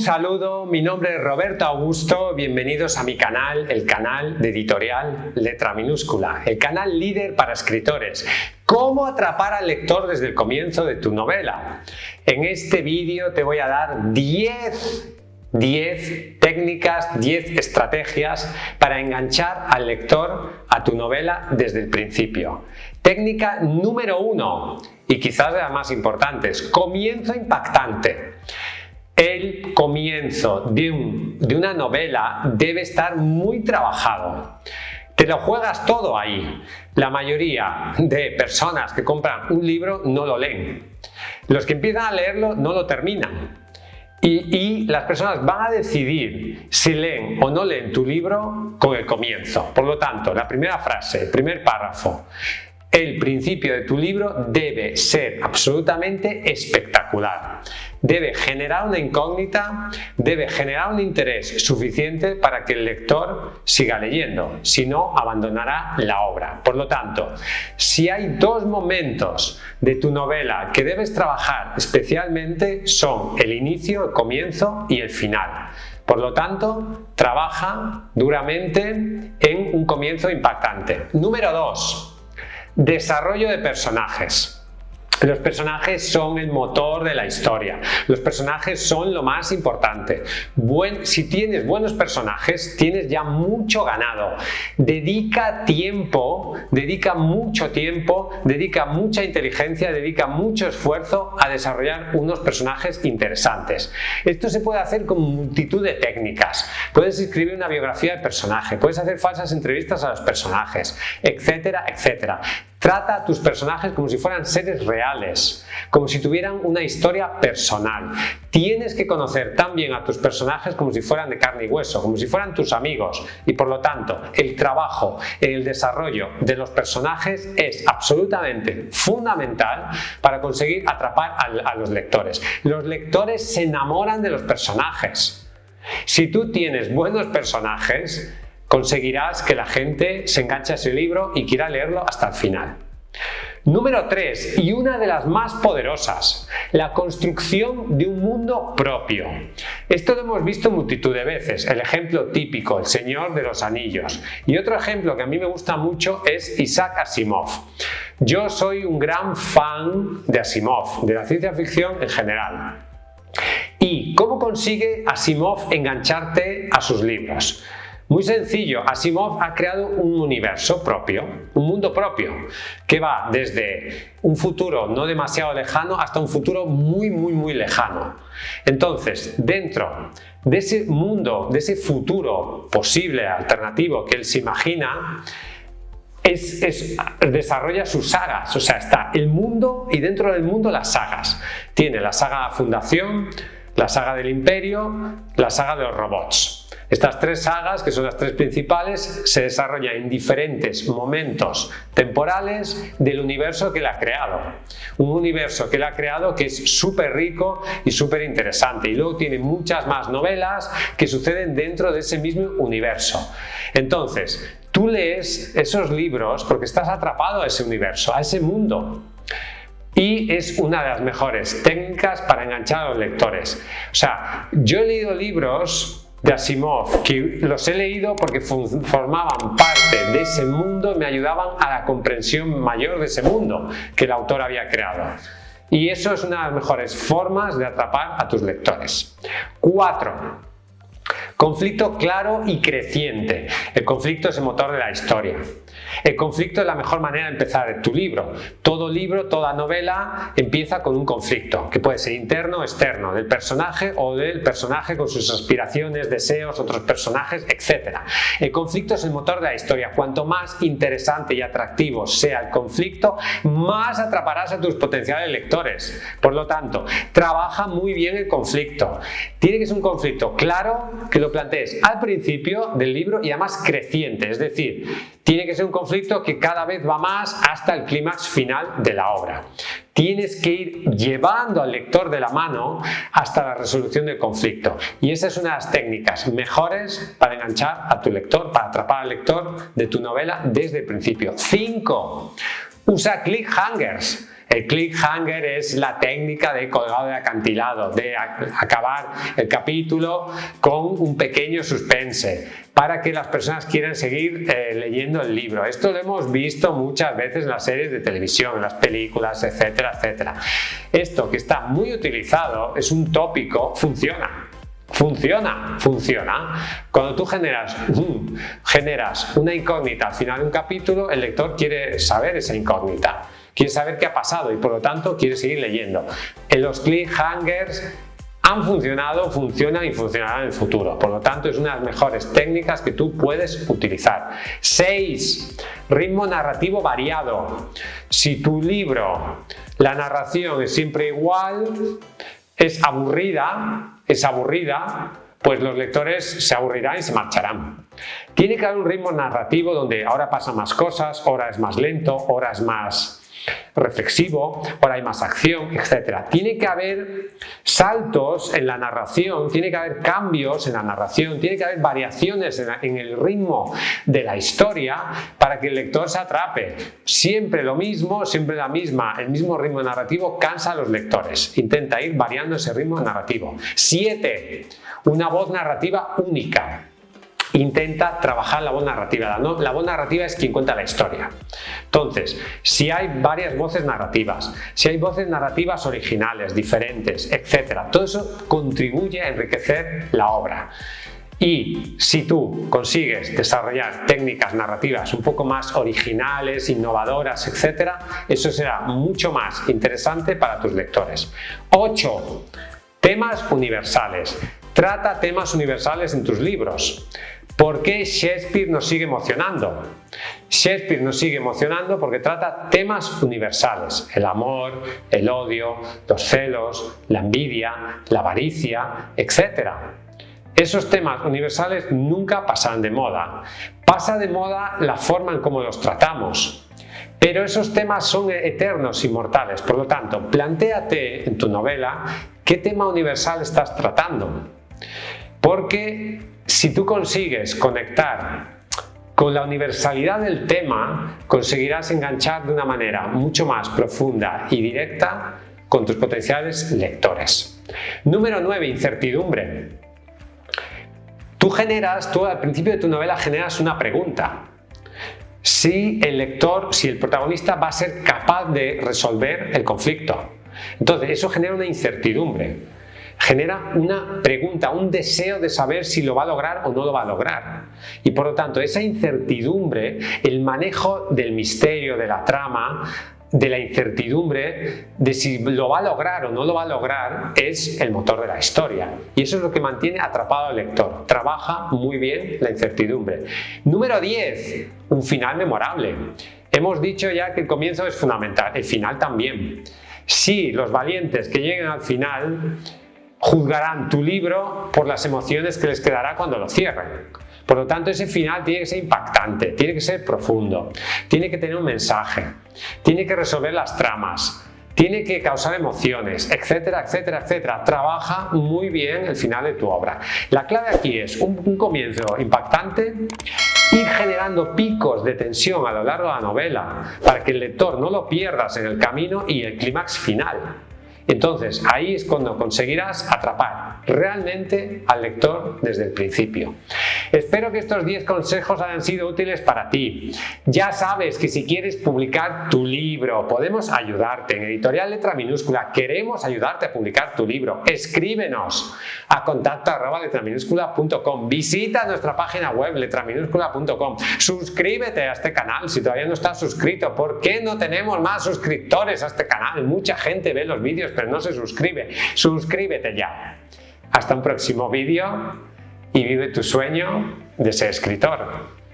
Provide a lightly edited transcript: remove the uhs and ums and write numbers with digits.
saludo, mi nombre es Roberto Augusto, bienvenidos a mi canal, el canal de editorial Letra Minúscula, el canal líder para escritores. ¿Cómo atrapar al lector desde el comienzo de tu novela? En este vídeo te voy a dar 10 técnicas, 10 estrategias para enganchar al lector a tu novela desde el principio. Técnica número 1, y quizás de las más importantes, comienzo impactante. El comienzo de una novela debe estar muy trabajado. Te lo juegas todo ahí. La mayoría de personas que compran un libro no lo leen. Los que empiezan a leerlo no lo terminan. Y las personas van a decidir si leen o no leen tu libro con el comienzo. Por lo tanto, la primera frase, el primer párrafo, el principio de tu libro debe ser absolutamente espectacular. Debe generar una incógnita, debe generar un interés suficiente para que el lector siga leyendo, si no abandonará la obra. Por lo tanto, si hay dos momentos de tu novela que debes trabajar especialmente, son el inicio, el comienzo y el final. Por lo tanto, trabaja duramente en un comienzo impactante. Número 2. Desarrollo de personajes. Los personajes son el motor de la historia. Los personajes son lo más importante. Si tienes buenos personajes, tienes ya mucho ganado. Dedica tiempo, dedica mucho tiempo, dedica mucha inteligencia, dedica mucho esfuerzo a desarrollar unos personajes interesantes. Esto se puede hacer con multitud de técnicas. Puedes escribir una biografía del personaje, puedes hacer falsas entrevistas a los personajes, etcétera, etcétera. Trata a tus personajes como si fueran seres reales, como si tuvieran una historia personal. Tienes que conocer tan bien a tus personajes como si fueran de carne y hueso, como si fueran tus amigos. Y por lo tanto, el trabajo en el desarrollo de los personajes es absolutamente fundamental para conseguir atrapar a los lectores. Los lectores se enamoran de los personajes. Si tú tienes buenos personajes, conseguirás que la gente se enganche a ese libro y quiera leerlo hasta el final. Número 3, y una de las más poderosas, la construcción de un mundo propio. Esto lo hemos visto multitud de veces. El ejemplo típico, El Señor de los Anillos. Y otro ejemplo que a mí me gusta mucho es Isaac Asimov. Yo soy un gran fan de Asimov, de la ciencia ficción en general. ¿Y cómo consigue Asimov engancharte a sus libros? Muy sencillo, Asimov ha creado un universo propio, un mundo propio, que va desde un futuro no demasiado lejano hasta un futuro muy lejano. Entonces, dentro de ese mundo, de ese futuro posible, alternativo que él se imagina, desarrolla sus sagas, o sea, está el mundo y dentro del mundo las sagas. Tiene la saga Fundación, la saga del Imperio, la saga de los robots. Estas tres sagas, que son las tres principales, se desarrollan en diferentes momentos temporales del universo que él ha creado. Un universo que él ha creado que es súper rico y súper interesante. Y luego tiene muchas más novelas que suceden dentro de ese mismo universo. Entonces, tú lees esos libros porque estás atrapado a ese universo, a ese mundo. Y es una de las mejores técnicas para enganchar a los lectores. O sea, yo he leído libros de Asimov, que los he leído porque formaban parte de ese mundo y me ayudaban a la comprensión mayor de ese mundo que el autor había creado. Y eso es una de las mejores formas de atrapar a tus lectores. 4. Conflicto claro y creciente. El conflicto es el motor de la historia. El conflicto es la mejor manera de empezar tu libro. Todo libro, toda novela empieza con un conflicto, que puede ser interno o externo, del personaje o del personaje con sus aspiraciones, deseos, otros personajes, etc. El conflicto es el motor de la historia. Cuanto más interesante y atractivo sea el conflicto, más atraparás a tus potenciales lectores. Por lo tanto, trabaja muy bien el conflicto. Tiene que ser un conflicto claro, que lo plantees al principio del libro y además creciente, es decir, tiene que ser un conflicto que cada vez va más hasta el clímax final de la obra. Tienes que ir llevando al lector de la mano hasta la resolución del conflicto. Y esa es una de las técnicas mejores para enganchar a tu lector, para atrapar al lector de tu novela desde el principio. 5. Usa cliffhangers. El cliffhanger es la técnica de colgado de acantilado, de acabar el capítulo con un pequeño suspense para que las personas quieran seguir leyendo el libro. Esto lo hemos visto muchas veces en las series de televisión, en las películas, etcétera, etcétera. Esto, que está muy utilizado, es un tópico, funciona. Funciona. Cuando tú generas una incógnita al final de un capítulo, el lector quiere saber esa incógnita, quiere saber qué ha pasado y por lo tanto quiere seguir leyendo. En los cliffhangers han funcionado, funcionan y funcionarán en el futuro. Por lo tanto, es una de las mejores técnicas que tú puedes utilizar. 6. Ritmo narrativo variado. Si tu libro, la narración es siempre igual, es aburrida, pues los lectores se aburrirán y se marcharán. Tiene que haber un ritmo narrativo donde ahora pasan más cosas, ahora es más lento, ahora es más reflexivo, ahora hay más acción, etc. Tiene que haber saltos en la narración, tiene que haber cambios en la narración, tiene que haber variaciones en el ritmo de la historia para que el lector se atrape. Siempre lo mismo, siempre el mismo ritmo narrativo cansa a los lectores. Intenta ir variando ese ritmo narrativo. 7. Una voz narrativa única. Intenta trabajar la voz narrativa. La voz narrativa es quien cuenta la historia. Entonces, si hay varias voces narrativas, si hay voces narrativas originales, diferentes, etc., todo eso contribuye a enriquecer la obra. Y si tú consigues desarrollar técnicas narrativas un poco más originales, innovadoras, etc., eso será mucho más interesante para tus lectores. 8. Temas universales. Trata temas universales en tus libros. ¿Por qué Shakespeare nos sigue emocionando? Shakespeare nos sigue emocionando porque trata temas universales: el amor, el odio, los celos, la envidia, la avaricia, etc. Esos temas universales nunca pasan de moda. Pasa de moda la forma en cómo los tratamos. Pero esos temas son eternos, inmortales. Por lo tanto, plantéate en tu novela qué tema universal estás tratando. Porque si tú consigues conectar con la universalidad del tema, conseguirás enganchar de una manera mucho más profunda y directa con tus potenciales lectores. Número 9. Incertidumbre. Tú al principio de tu novela generas una pregunta. Si el protagonista va a ser capaz de resolver el conflicto. Entonces, eso genera una incertidumbre. Genera una pregunta, un deseo de saber si lo va a lograr o no lo va a lograr. Y por lo tanto, esa incertidumbre, el manejo del misterio, de la trama, de la incertidumbre, de si lo va a lograr o no lo va a lograr, es el motor de la historia. Y eso es lo que mantiene atrapado al lector. Trabaja muy bien la incertidumbre. Número 10. Un final memorable. Hemos dicho ya que el comienzo es fundamental, el final también. Si los valientes que lleguen al final juzgarán tu libro por las emociones que les quedará cuando lo cierren. Por lo tanto, ese final tiene que ser impactante, tiene que ser profundo, tiene que tener un mensaje, tiene que resolver las tramas, tiene que causar emociones, etcétera, etcétera, etcétera. Trabaja muy bien el final de tu obra. La clave aquí es un comienzo impactante, ir generando picos de tensión a lo largo de la novela para que el lector no lo pierdas en el camino y el clímax final. Entonces, ahí es cuando conseguirás atrapar realmente al lector desde el principio. Espero que estos 10 consejos hayan sido útiles para ti. Ya sabes que si quieres publicar tu libro, podemos ayudarte. En Editorial Letra Minúscula queremos ayudarte a publicar tu libro. Escríbenos a contacto@letraminúscula.com. Visita nuestra página web letraminúscula.com. Suscríbete a este canal si todavía no estás suscrito. ¿Por qué no tenemos más suscriptores a este canal? Mucha gente ve los vídeos pero no se suscribe. Suscríbete ya. Hasta un próximo vídeo y vive tu sueño de ser escritor.